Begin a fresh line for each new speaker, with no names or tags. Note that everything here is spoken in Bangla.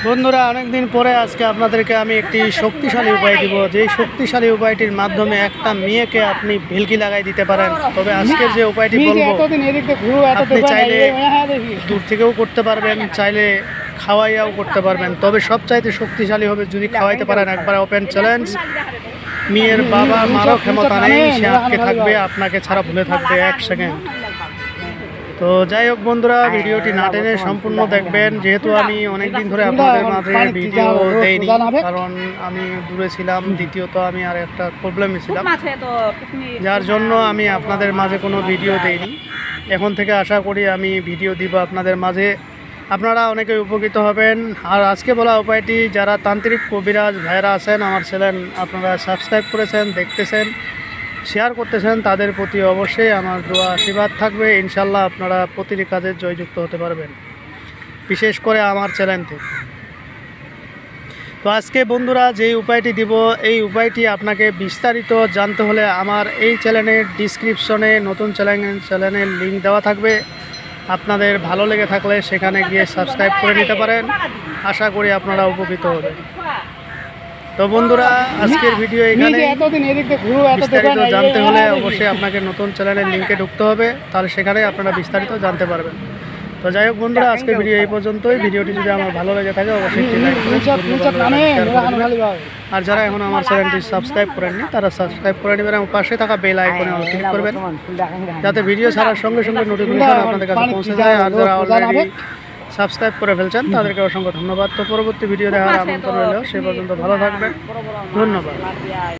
বন্ধুরা, অনেকদিন পরে আজকে আপনাদেরকে আমি একটি শক্তিশালী উপায় দিব, যেই শক্তিশালী উপায়টির মাধ্যমে একটা মেয়েকে আপনি ভেলকি লাগাই দিতে পারেন। তবে আজকের যে উপায়টি বলবো, আপনি চাইলে দূর থেকেও করতে পারবেন, চাইলে খাওয়াইয়াও করতে পারবেন। তবে সবচাইতে শক্তিশালী হবে যদি খাওয়াইতে পারেন। একবার ওপেন চ্যালেঞ্জ, মেয়ের বাবা মারও ক্ষমতা নেই, সে আটকে থাকবে, আপনাকে ছাড়া ভুলে থাকবে 1 সেকেন্ড। তো যাই হোক বন্ধুরা, ভিডিওটি না টেনে সম্পূর্ণ দেখবেন, যেহেতু আমি অনেকদিন ধরে আপনাদের মাঝে ভিডিও দেইনি, কারণ আমি দূরে ছিলাম, দ্বিতীয়ত আমি আর একটা প্রবলেমে ছিলাম, যার জন্য আমি আপনাদের মাঝে কোনো ভিডিও দেইনি। এখন থেকে আশা করি আমি ভিডিও দিব আপনাদের মাঝে, আপনারা অনেকে উপকৃত হবেন। আর আজকে বলা উপায়টি যারা তান্ত্রিক কবিরাজ ভাইরা আছেন, আমার চ্যানেল আপনারা সাবস্ক্রাইব করেছেন, দেখতেছেন, শেয়ার করতেছেন, তাদের প্রতি অবশ্যই আমার দোয়া আশীর্বাদ থাকবে। ইনশাল্লাহ আপনারা প্রতিটি কাজে জয়যুক্ত হতে পারবেন, বিশেষ করে আমার চ্যানেল থেকে। তো আজকে বন্ধুরা যেই উপায়টি দিব, এই উপায়টি আপনাকে বিস্তারিত জানতে হলে আমার এই চ্যানেলের ডিসক্রিপশনে নতুন চ্যানেলের লিঙ্ক দেওয়া থাকবে। আপনাদের ভালো লেগে থাকলে সেখানে গিয়ে সাবস্ক্রাইব করে নিতে পারেন। আশা করি আপনারা উপকৃত হবেন। তো বন্ধুরা, আজকের ভিডিও এখানে। বিস্তারিত জানতে হলে অবশ্যই আপনাকে নতুন চ্যানেলের লিঙ্কে ঢুকতে হবে, তাহলে সেখানে আপনারা বিস্তারিত জানতে পারবেন। তো যাই হোক বন্ধুরা, আজকের ভিডিও এই পর্যন্তই। ভিডিওটি যদি আমার ভালো লেগে থাকে অবশ্যই একটি লাইক করবেন। আর যারা এখন আমার চ্যানেলটি সাবস্ক্রাইব করেননি তারা সাবস্ক্রাইব করে নেবেন এবং পাশে থাকা বেল আইকনে ক্লিক করবেন, যাতে ভিডিও ছাড়ার সঙ্গে সঙ্গে নোটিফিকেশন আপনাদের কাছে পৌঁছে যায়। আর যারা অলরেডি সাবস্ক্রাইব করে ফেলছেন তাদেরকে অসংখ্য ধন্যবাদ। তো পরবর্তী ভিডিও দেখার আমন্ত্রণ রইল। সে পর্যন্ত ভালো থাকবেন, ধন্যবাদ।